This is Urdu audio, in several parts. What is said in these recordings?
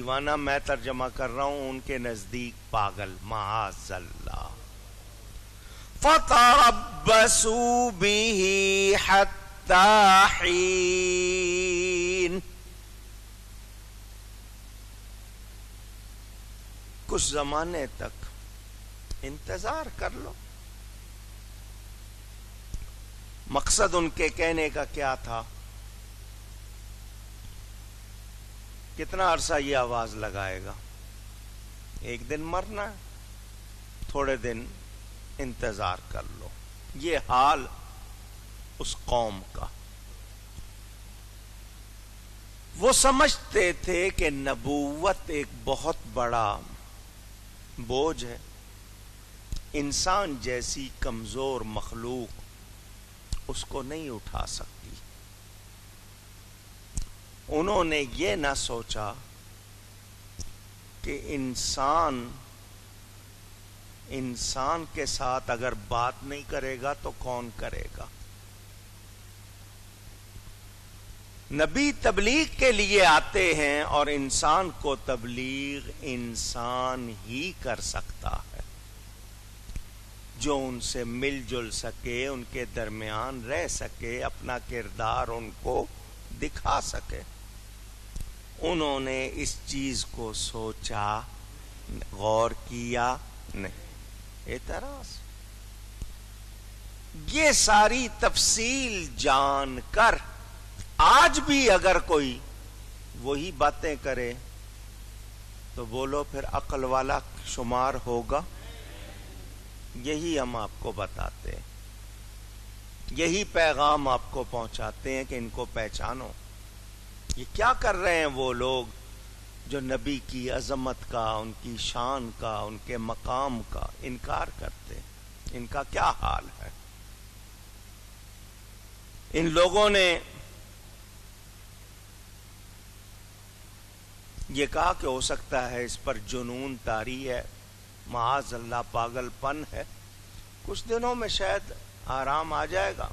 دیوانہ میں ترجمہ کر رہا ہوں، ان کے نزدیک پاگل، معاذ اللہ۔ فَتَرَبَّصُوا بِهِ حَتَّى حِينٍ، کچھ زمانے تک انتظار کر لو۔ مقصد ان کے کہنے کا کیا تھا؟ کتنا عرصہ یہ آواز لگائے گا؟ ایک دن مرنا ہے، تھوڑے دن انتظار کر لو۔ یہ حال اس قوم کا۔ وہ سمجھتے تھے کہ نبوت ایک بہت بڑا بوجھ ہے، انسان جیسی کمزور مخلوق اس کو نہیں اٹھا سکتی۔ انہوں نے یہ نہ سوچا کہ انسان کے ساتھ اگر بات نہیں کرے گا تو کون کرے گا؟ نبی تبلیغ کے لیے آتے ہیں اور انسان کو تبلیغ انسان ہی کر سکتا ہے، جو ان سے مل جل سکے، ان کے درمیان رہ سکے، اپنا کردار ان کو دکھا سکے۔ انہوں نے اس چیز کو سوچا، غور کیا نہیں، اعتراض۔ یہ ساری تفصیل جان کر آج بھی اگر کوئی وہی باتیں کرے تو بولو پھر عقل والا شمار ہوگا؟ یہی ہم آپ کو بتاتے ہیں، یہی پیغام آپ کو پہنچاتے ہیں کہ ان کو پہچانو۔ یہ کیا کر رہے ہیں وہ لوگ جو نبی کی عظمت کا، ان کی شان کا، ان کے مقام کا انکار کرتے ہیں؟ ان کا کیا حال ہے؟ ان لوگوں نے یہ کہا کہ ہو سکتا ہے اس پر جنون طاری ہے، معاذ اللہ پاگل پن ہے، کچھ دنوں میں شاید آرام آ جائے گا۔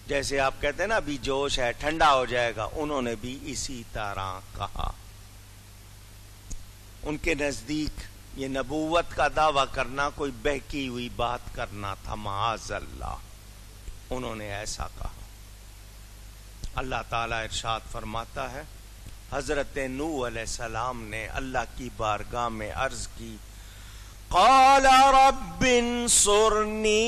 جیسے آپ کہتے ہیں نا ابھی جوش ہے، ٹھنڈا ہو جائے گا، انہوں نے بھی اسی طرح کہا۔ ان کے نزدیک یہ نبوت کا دعویٰ کرنا کوئی بہکی ہوئی بات کرنا تھا، معاذ اللہ، انہوں نے ایسا کہا۔ اللہ تعالیٰ ارشاد فرماتا ہے، حضرت نوح علیہ السلام نے اللہ کی بارگاہ میں عرض کی، قال رب انصرنی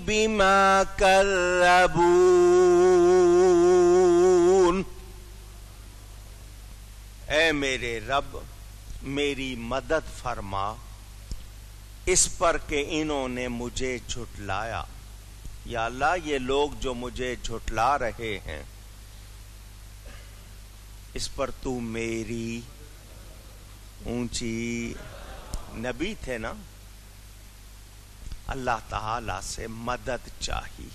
بما کذبون، اے میرے رب میری مدد فرما اس پر کہ انہوں نے مجھے جھٹلایا۔ یا اللہ یہ لوگ جو مجھے جھٹلا رہے ہیں اس پر تو میری اونچی، نبی تھے نا، اللہ تعالی سے مدد چاہی۔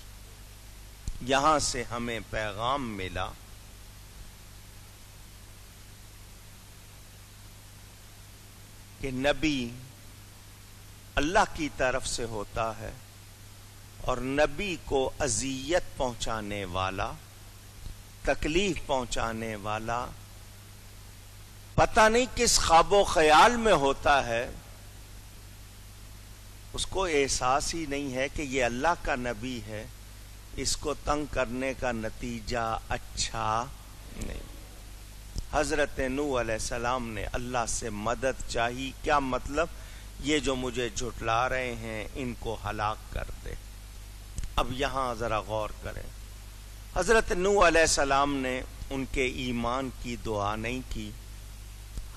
یہاں سے ہمیں پیغام ملا کہ نبی اللہ کی طرف سے ہوتا ہے، اور نبی کو اذیت پہنچانے والا، تکلیف پہنچانے والا پتہ نہیں کس خواب و خیال میں ہوتا ہے، اس کو احساس ہی نہیں ہے کہ یہ اللہ کا نبی ہے، اس کو تنگ کرنے کا نتیجہ اچھا نہیں۔ حضرت نوح علیہ السلام نے اللہ سے مدد چاہی۔ کیا مطلب؟ یہ جو مجھے جھٹلا رہے ہیں ان کو ہلاک کر دے۔ اب یہاں ذرا غور کریں، حضرت نوح علیہ السلام نے ان کے ایمان کی دعا نہیں کی،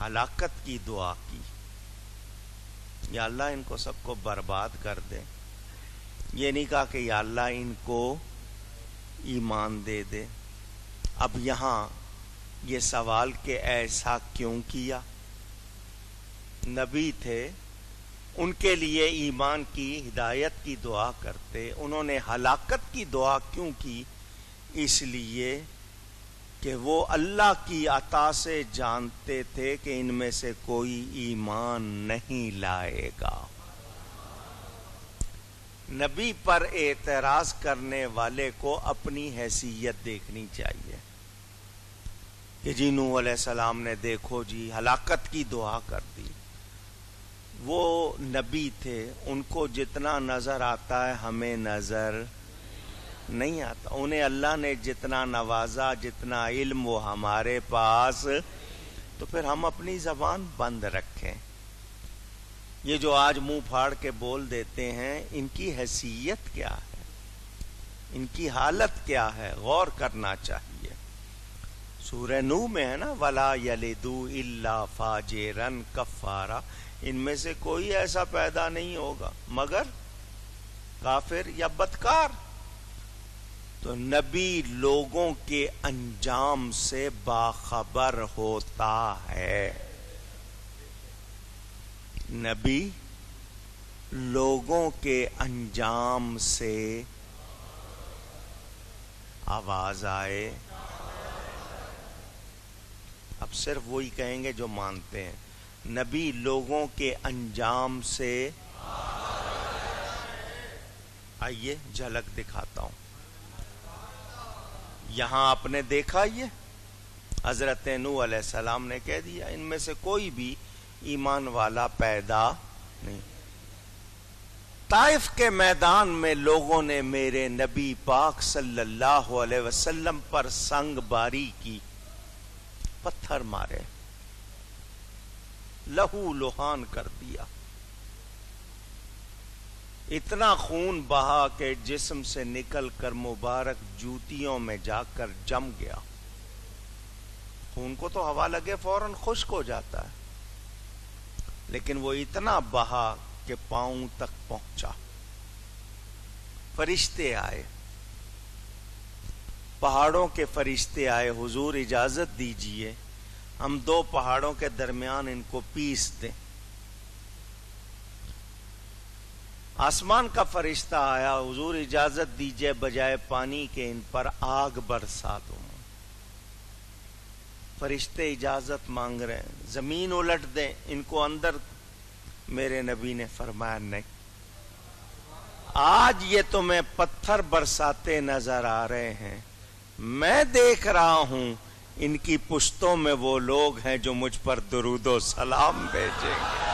ہلاکت کی دعا کی، یا اللہ ان کو سب کو برباد کر دے۔ یہ نہیں کہا کہ یا اللہ ان کو ایمان دے دے۔ اب یہاں یہ سوال کہ ایسا کیوں کیا؟ نبی تھے، ان کے لیے ایمان کی، ہدایت کی دعا کرتے، انہوں نے ہلاکت کی دعا کیوں کی؟ اس لیے کہ وہ اللہ کی عطا سے جانتے تھے کہ ان میں سے کوئی ایمان نہیں لائے گا۔ نبی پر اعتراض کرنے والے کو اپنی حیثیت دیکھنی چاہیے کہ جی نوح علیہ السلام نے دیکھو جی ہلاکت کی دعا کر دی. وہ نبی تھے، ان کو جتنا نظر آتا ہے ہمیں نظر نہیں آتا. انہیں اللہ نے جتنا نوازا، جتنا علم وہ ہمارے پاس، تو پھر ہم اپنی زبان بند رکھیں. یہ جو آج منہ پھاڑ کے بول دیتے ہیں، ان کی حیثیت کیا ہے، ان کی حالت کیا ہے، غور کرنا چاہیے. سورہ نوح میں ہے نا، وَلَا يَلِدُ إِلَّا فَاجِرًا كَفَّارًا، ان میں سے کوئی ایسا پیدا نہیں ہوگا مگر کافر یا بدکار. تو نبی لوگوں کے انجام سے باخبر ہوتا ہے. نبی لوگوں کے انجام سے، آواز آئے، اب صرف وہی کہیں گے جو مانتے ہیں. نبی لوگوں کے انجام سے، آئیے جھلک دکھاتا ہوں. یہاں آپ نے دیکھا، یہ حضرت نوح علیہ السلام نے کہہ دیا ان میں سے کوئی بھی ایمان والا پیدا نہیں. طائف کے میدان میں لوگوں نے میرے نبی پاک صلی اللہ علیہ وسلم پر سنگ باری کی، پتھر مارے، لہو لہان کر دیا. اتنا خون بہا کہ جسم سے نکل کر مبارک جوتیوں میں جا کر جم گیا. خون کو تو ہوا لگے فوراً خشک ہو جاتا ہے، لیکن وہ اتنا بہا کہ پاؤں تک پہنچا. فرشتے آئے، پہاڑوں کے فرشتے آئے، حضور اجازت دیجئے ہم دو پہاڑوں کے درمیان ان کو پیس دیں. آسمان کا فرشتہ آیا، حضور اجازت دیجئے بجائے پانی کے ان پر آگ برسا دوں. فرشتے اجازت مانگ رہے ہیں، زمین الٹ دیں ان کو اندر. میرے نبی نے فرمایا نہیں، آج یہ تمہیں پتھر برساتے نظر آ رہے ہیں، میں دیکھ رہا ہوں ان کی پشتوں میں وہ لوگ ہیں جو مجھ پر درود و سلام بھیجیں گے.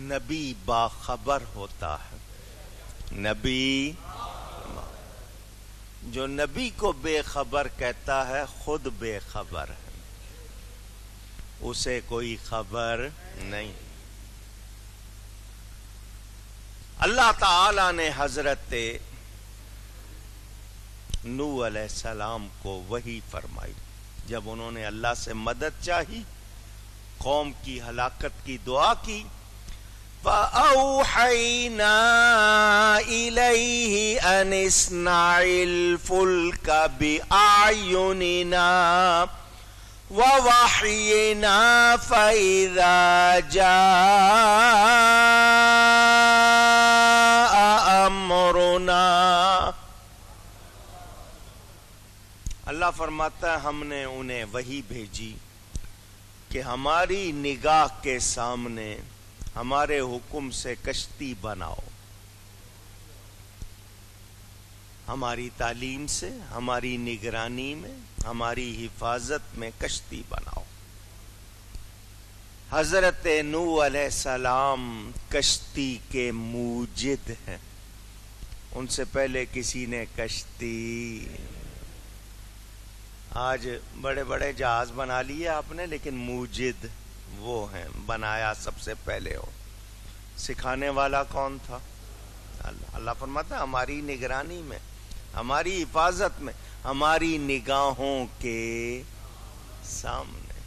نبی باخبر ہوتا ہے. نبی، جو نبی کو بے خبر کہتا ہے خود بے خبر ہے، اسے کوئی خبر نہیں. اللہ تعالی نے حضرت نوح علیہ السلام کو وحی فرمائی. جب انہوں نے اللہ سے مدد چاہی، قوم کی ہلاکت کی دعا کی، فَأَوْحَيْنَا إِلَيْهِ أَنِ اصْنَعِ الْفُلْكَ بِأَعْيُنِنَا وَوَحْيِنَا فَإِذَا جَاءَ أَمْرُنَا. اللہ فرماتا ہے ہم نے انہیں وحی بھیجی کہ ہماری نگاہ کے سامنے ہمارے حکم سے کشتی بناؤ. ہماری تعلیم سے، ہماری نگرانی میں، ہماری حفاظت میں کشتی بناؤ. حضرت نوح علیہ السلام کشتی کے موجد ہیں. ان سے پہلے کسی نے کشتی، آج بڑے بڑے جہاز بنا لیے آپ نے، لیکن موجد وہ ہیں، بنایا سب سے پہلے ہو. سکھانے والا کون تھا؟ اللہ. اللہ فرماتا ہے ہماری نگرانی میں، ہماری حفاظت میں، ہماری نگاہوں کے سامنے.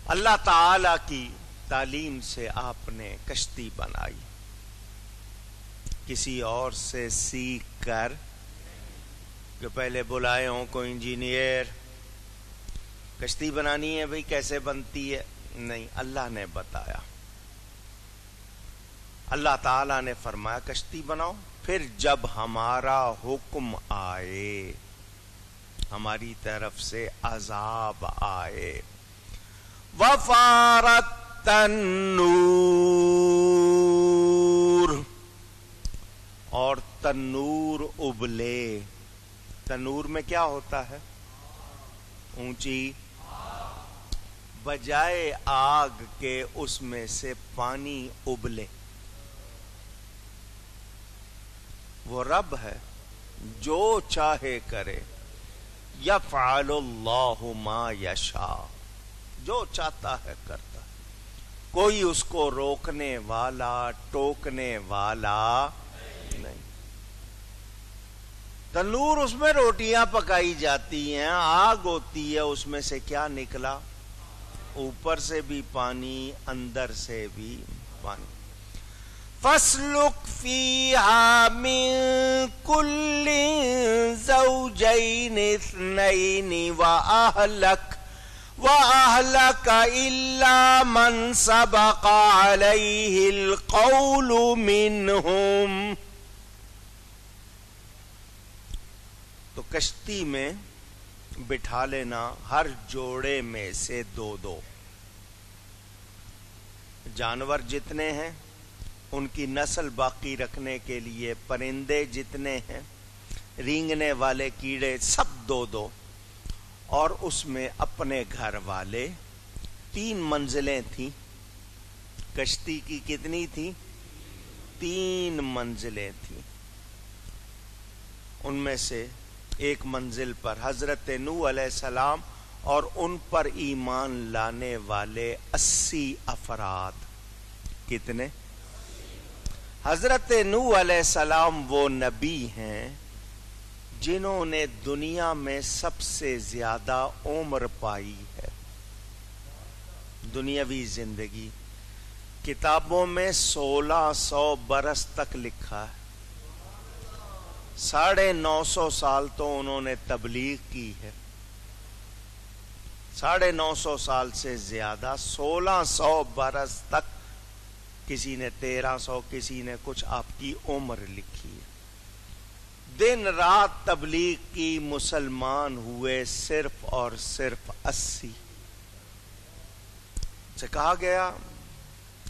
اللہ تعالی کی تعلیم سے آپ نے کشتی بنائی، کسی اور سے سیکھ کر. کہ پہلے بلائے ہوں کوئی انجینئر، کشتی بنانی ہے بھئی کیسے بنتی ہے، نہیں، اللہ نے بتایا. اللہ تعالیٰ نے فرمایا کشتی بناؤ. پھر جب ہمارا حکم آئے، ہماری طرف سے عذاب آئے. وفارت تنور، اور تنور ابلے. تنور میں کیا ہوتا ہے؟ اونچی بجائے آگ کے اس میں سے پانی ابلے. وہ رب ہے جو چاہے کرے. یفعل اللہ ما یشاء، جو چاہتا ہے کرتا ہے. کوئی اس کو روکنے والا ٹوکنے والا نہیں. تنور، اس میں روٹیاں پکائی جاتی ہیں، آگ ہوتی ہے، اس میں سے کیا نکلا؟ اوپر سے بھی پانی، اندر سے بھی پانی. فَاسْلُكْ فِيهَا مِن كُلٍّ زَوْجَيْنِ اثْنَيْنِ وَأَهْلَكَ إِلَّا مَنْ سَبَقَ عَلَيْهِ الْقَوْلُ مِنْهُمْ. تو کشتی میں بٹھا لینا ہر جوڑے میں سے 2. جانور جتنے ہیں ان کی نسل باقی رکھنے کے لیے، پرندے جتنے ہیں، رینگنے والے کیڑے، سب 2. اور اس میں اپنے گھر والے. 3 منزلیں تھیں کشتی کی. کتنی تھی؟ 3 منزلیں تھیں. ان میں سے ایک منزل پر حضرت نوح علیہ السلام اور ان پر ایمان لانے والے 80 افراد. کتنے؟ حضرت نوح علیہ السلام وہ نبی ہیں جنہوں نے دنیا میں سب سے زیادہ عمر پائی ہے. دنیاوی زندگی کتابوں میں 1600 برس تک لکھا ہے. 950 سال تو انہوں نے تبلیغ کی ہے. 950 سال سے زیادہ، 1600 برس تک. کسی نے 1300، کسی نے کچھ آپ کی عمر لکھی ہے. دن رات تبلیغ کی، مسلمان ہوئے صرف اور صرف 80. سے کہا گیا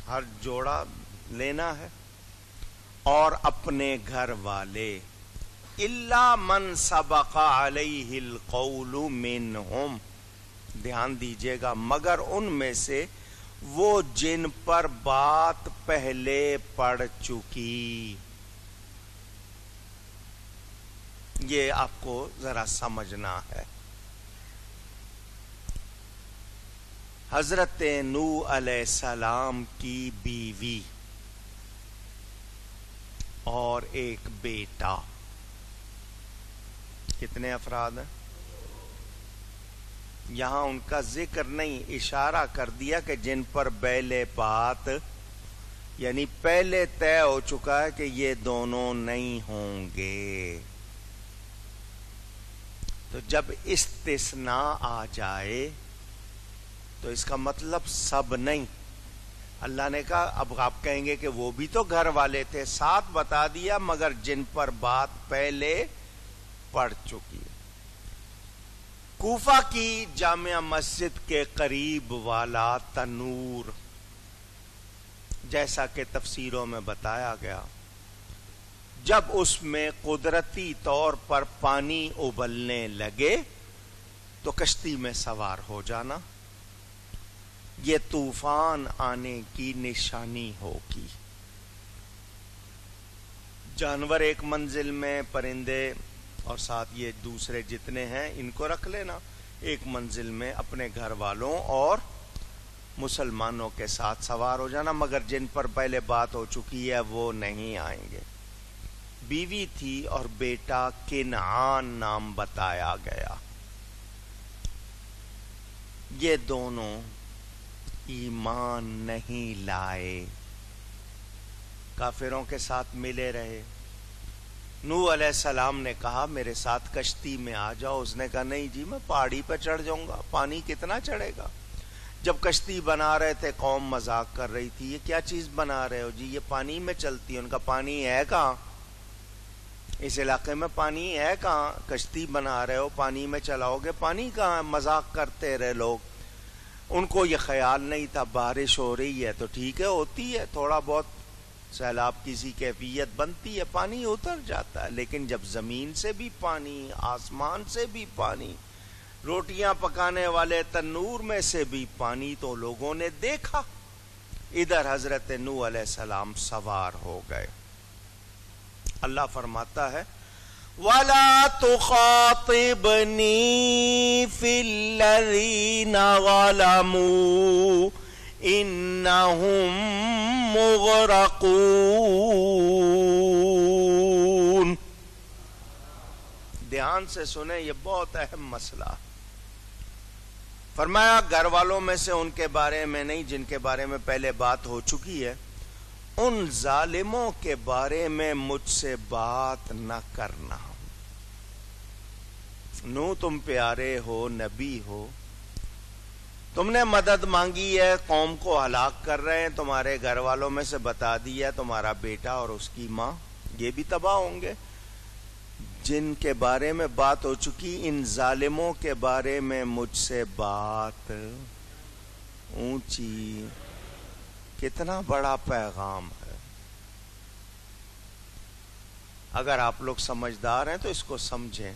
ہر جوڑا لینا ہے اور اپنے گھر والے. الا من سبق علیہ القول منہم، دھیان دیجئے گا، مگر ان میں سے وہ جن پر بات پہلے پڑ چکی. یہ آپ کو ذرا سمجھنا ہے. حضرت نوح علیہ السلام کی بیوی اور ایک بیٹا. کتنے افراد ہیں؟ یہاں ان کا ذکر نہیں، اشارہ کر دیا کہ جن پر پہلے بات، یعنی پہلے طے ہو چکا ہے کہ یہ دونوں نہیں ہوں گے. تو جب استثناء آ جائے تو اس کا مطلب سب نہیں. اللہ نے کہا اب آپ کہیں گے کہ وہ بھی تو گھر والے تھے، 7 بتا دیا، مگر جن پر بات پہلے پڑ چکی. کوفہ کی جامع مسجد کے قریب والا تنور، جیسا کہ تفسیروں میں بتایا گیا، جب اس میں قدرتی طور پر پانی ابلنے لگے تو کشتی میں سوار ہو جانا. یہ طوفان آنے کی نشانی ہوگی. جانور ایک منزل میں، پرندے اور ساتھ یہ دوسرے جتنے ہیں ان کو رکھ لینا ایک منزل میں، اپنے گھر والوں اور مسلمانوں کے ساتھ سوار ہو جانا، مگر جن پر پہلے بات ہو چکی ہے وہ نہیں آئیں گے. بیوی تھی اور بیٹا کنعان نام بتایا گیا. یہ دونوں ایمان نہیں لائے، کافروں کے ساتھ ملے رہے. نوح علیہ السلام نے کہا میرے ساتھ کشتی میں آ جاؤ. اس نے کہا نہیں جی، میں پہاڑی پہ چڑھ جاؤں گا، پانی کتنا چڑھے گا. جب کشتی بنا رہے تھے قوم مذاق کر رہی تھی، یہ کیا چیز بنا رہے ہو جی، یہ پانی میں چلتی ہے. ان کا پانی ہے کہاں؟ اس علاقے میں پانی ہے کہاں؟ کشتی بنا رہے ہو، پانی میں چلاؤ گے، پانی کہاں؟ مذاق کرتے رہے لوگ. ان کو یہ خیال نہیں تھا بارش ہو رہی ہے تو ٹھیک ہے، ہوتی ہے تھوڑا بہت سیلاب کسی کیفیت بنتی ہے، پانی اتر جاتا ہے. لیکن جب زمین سے بھی پانی، آسمان سے بھی پانی، روٹیاں پکانے والے تنور میں سے بھی پانی، تو لوگوں نے دیکھا. ادھر حضرت نوح علیہ السلام سوار ہو گئے. اللہ فرماتا ہے وَلَا تُخَاطِبْنِي فِي الَّذِينَ ظَلَمُوا إِنَّهُمْ مُغْرَقُونَ. دھیان سے سنیں، یہ بہت اہم مسئلہ. فرمایا گھر والوں میں سے ان کے بارے میں نہیں جن کے بارے میں پہلے بات ہو چکی ہے، ان ظالموں کے بارے میں مجھ سے بات نہ کرنا. نو تم پیارے ہو، نبی ہو، تم نے مدد مانگی ہے، قوم کو ہلاک کر رہے ہیں، تمہارے گھر والوں میں سے بتا دیا تمہارا بیٹا اور اس کی ماں یہ بھی تباہ ہوں گے. جن کے بارے میں بات ہو چکی، ان ظالموں کے بارے میں مجھ سے بات اونچی. کتنا بڑا پیغام ہے. اگر آپ لوگ سمجھدار ہیں تو اس کو سمجھیں.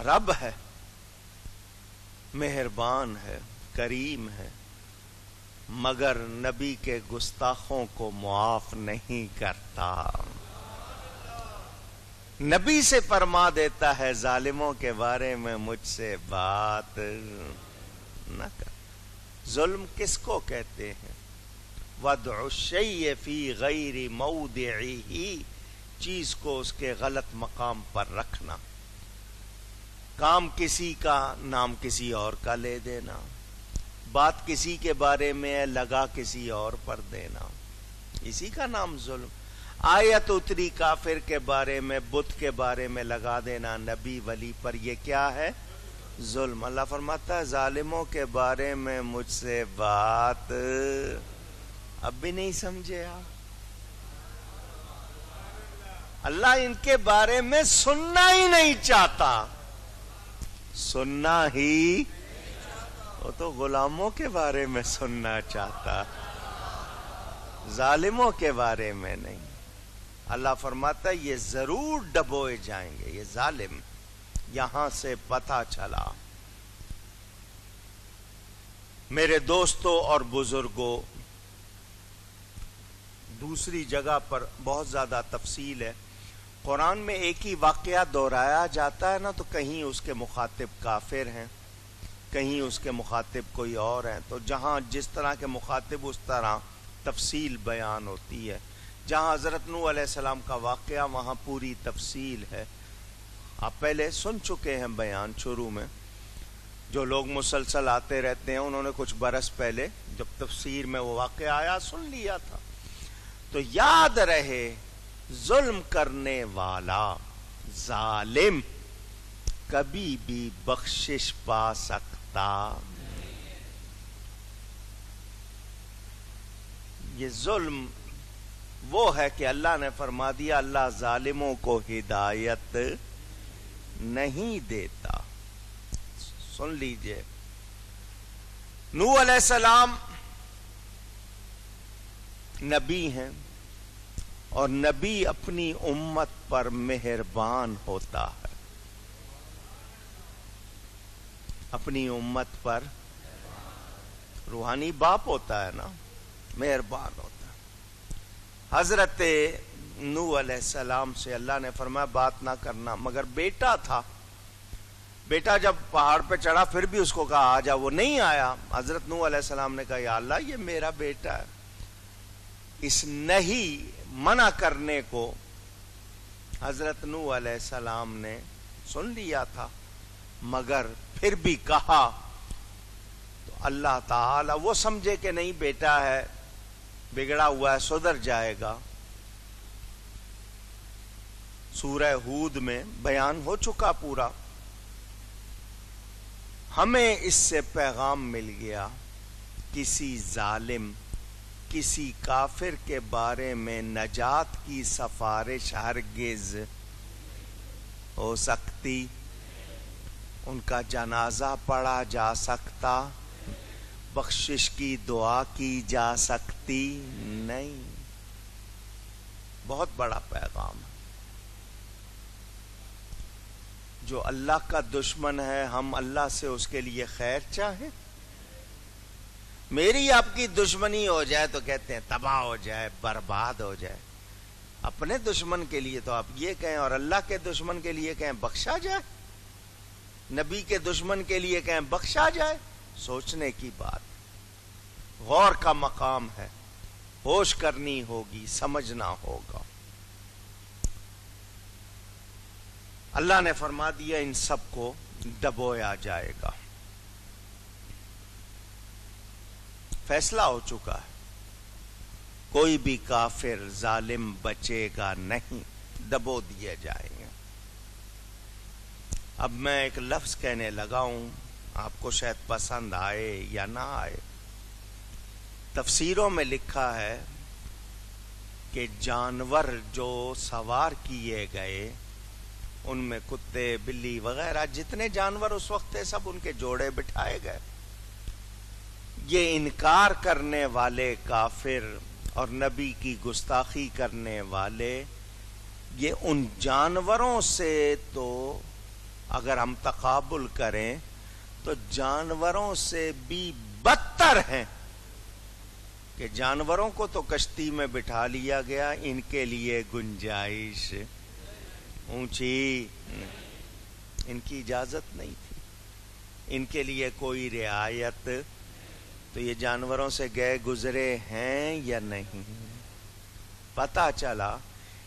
رب ہے، مہربان ہے، کریم ہے، مگر نبی کے گستاخوں کو معاف نہیں کرتا. نبی سے فرما دیتا ہے ظالموں کے بارے میں مجھ سے بات نہ کر. ظلم کس کو کہتے ہیں؟ وَضْعُ الشَّيْءِ فِي غَيْرِ مَوْضِعِهِ، چیز کو اس کے غلط مقام پر رکھنا. کام کسی کا، نام کسی اور کا لے دینا. بات کسی کے بارے میں ہے، لگا کسی اور پر دینا، اسی کا نام ظلم. آیت اتری کافر کے بارے میں، بت کے بارے میں لگا دینا نبی ولی پر، یہ کیا ہے؟ ظلم. اللہ فرماتا ہے ظالموں کے بارے میں مجھ سے بات. اب بھی نہیں سمجھے آپ؟ اللہ ان کے بارے میں سننا ہی نہیں چاہتا. سننا ہی، وہ تو غلاموں کے بارے میں سننا چاہتا، ظالموں کے بارے میں نہیں. اللہ فرماتا ہے یہ ضرور ڈبوئے جائیں گے یہ ظالم. یہاں سے پتہ چلا میرے دوستوں اور بزرگوں، دوسری جگہ پر بہت زیادہ تفصیل ہے. قرآن میں ایک ہی واقعہ دہرایا جاتا ہے نا، تو کہیں اس کے مخاطب کافر ہیں، کہیں اس کے مخاطب کوئی اور ہیں. تو جہاں جس طرح کے مخاطب اس طرح تفصیل بیان ہوتی ہے. جہاں حضرت نوح علیہ السلام کا واقعہ وہاں پوری تفصیل ہے. آپ پہلے سن چکے ہیں بیان شروع میں. جو لوگ مسلسل آتے رہتے ہیں انہوں نے کچھ برس پہلے جب تفسیر میں وہ واقعہ آیا سن لیا تھا. تو یاد رہے ظلم کرنے والا ظالم کبھی بھی بخشش پا سکتا. یہ ظلم وہ ہے کہ اللہ نے فرما دیا اللہ ظالموں کو ہدایت نہیں دیتا. سن لیجئے، نوح علیہ السلام نبی ہیں، اور نبی اپنی امت پر مہربان ہوتا ہے. اپنی امت پر روحانی باپ ہوتا ہے نا، مہربان ہوتا ہے. حضرت نوح علیہ السلام سے اللہ نے فرمایا بات نہ کرنا، مگر بیٹا تھا. بیٹا جب پہاڑ پہ چڑھا پھر بھی اس کو کہا آ جا، وہ نہیں آیا. حضرت نوح علیہ السلام نے کہا یا اللہ یہ میرا بیٹا ہے. اس نہیں منع کرنے کو حضرت نوح علیہ السلام نے سن لیا تھا، مگر پھر بھی کہا. تو اللہ تعالی وہ سمجھے کہ نہیں بیٹا ہے، بگڑا ہوا ہے، سدھر جائے گا. سورہ ہود میں بیان ہو چکا پورا. ہمیں اس سے پیغام مل گیا کسی ظالم کسی کافر کے بارے میں نجات کی سفارش ہرگز ہو سکتی، ان کا جنازہ پڑھا جا سکتا، بخشش کی دعا کی جا سکتی نہیں۔ بہت بڑا پیغام ہے۔ جو اللہ کا دشمن ہے، ہم اللہ سے اس کے لیے خیر چاہیں؟ میری آپ کی دشمنی ہو جائے تو کہتے ہیں تباہ ہو جائے، برباد ہو جائے۔ اپنے دشمن کے لیے تو آپ یہ کہیں، اور اللہ کے دشمن کے لیے کہیں بخشا جائے، نبی کے دشمن کے لیے کہیں بخشا جائے۔ سوچنے کی بات، غور کا مقام ہے، ہوش کرنی ہوگی، سمجھنا ہوگا۔ اللہ نے فرما دیا ان سب کو ڈبویا جائے گا، فیصلہ ہو چکا ہے، کوئی بھی کافر ظالم بچے گا نہیں، ڈبو دیے جائیں گے۔ اب میں ایک لفظ کہنے لگا ہوں، آپ کو شاید پسند آئے یا نہ آئے۔ تفسیروں میں لکھا ہے کہ جانور جو سوار کیے گئے، ان میں کتے، بلی وغیرہ جتنے جانور اس وقت تھے، سب ان کے جوڑے بٹھائے گئے۔ یہ انکار کرنے والے کافر اور نبی کی گستاخی کرنے والے، یہ ان جانوروں سے تو اگر ہم تقابل کریں تو جانوروں سے بھی بدتر ہیں، کہ جانوروں کو تو کشتی میں بٹھا لیا گیا، ان کے لیے گنجائش اونچی، ان کی اجازت نہیں تھی، ان کے لیے کوئی رعایت۔ تو یہ جانوروں سے گئے گزرے ہیں یا نہیں؟ پتہ چلا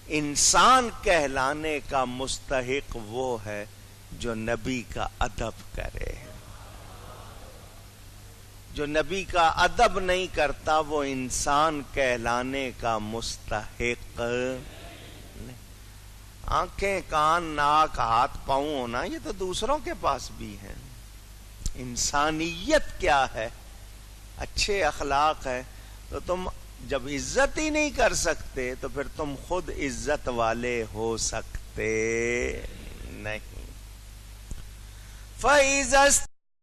انسان کہلانے کا مستحق وہ ہے جو نبی کا ادب کرے۔ جو نبی کا ادب نہیں کرتا وہ انسان کہلانے کا مستحق نہیں۔ آنکھیں، کان، ناک، ہاتھ، پاؤں ہونا یہ تو دوسروں کے پاس بھی ہیں۔ انسانیت کیا ہے؟ اچھے اخلاق ہے۔ تو تم جب عزت ہی نہیں کر سکتے تو پھر تم خود عزت والے ہو سکتے نہیں۔ فَإِذَا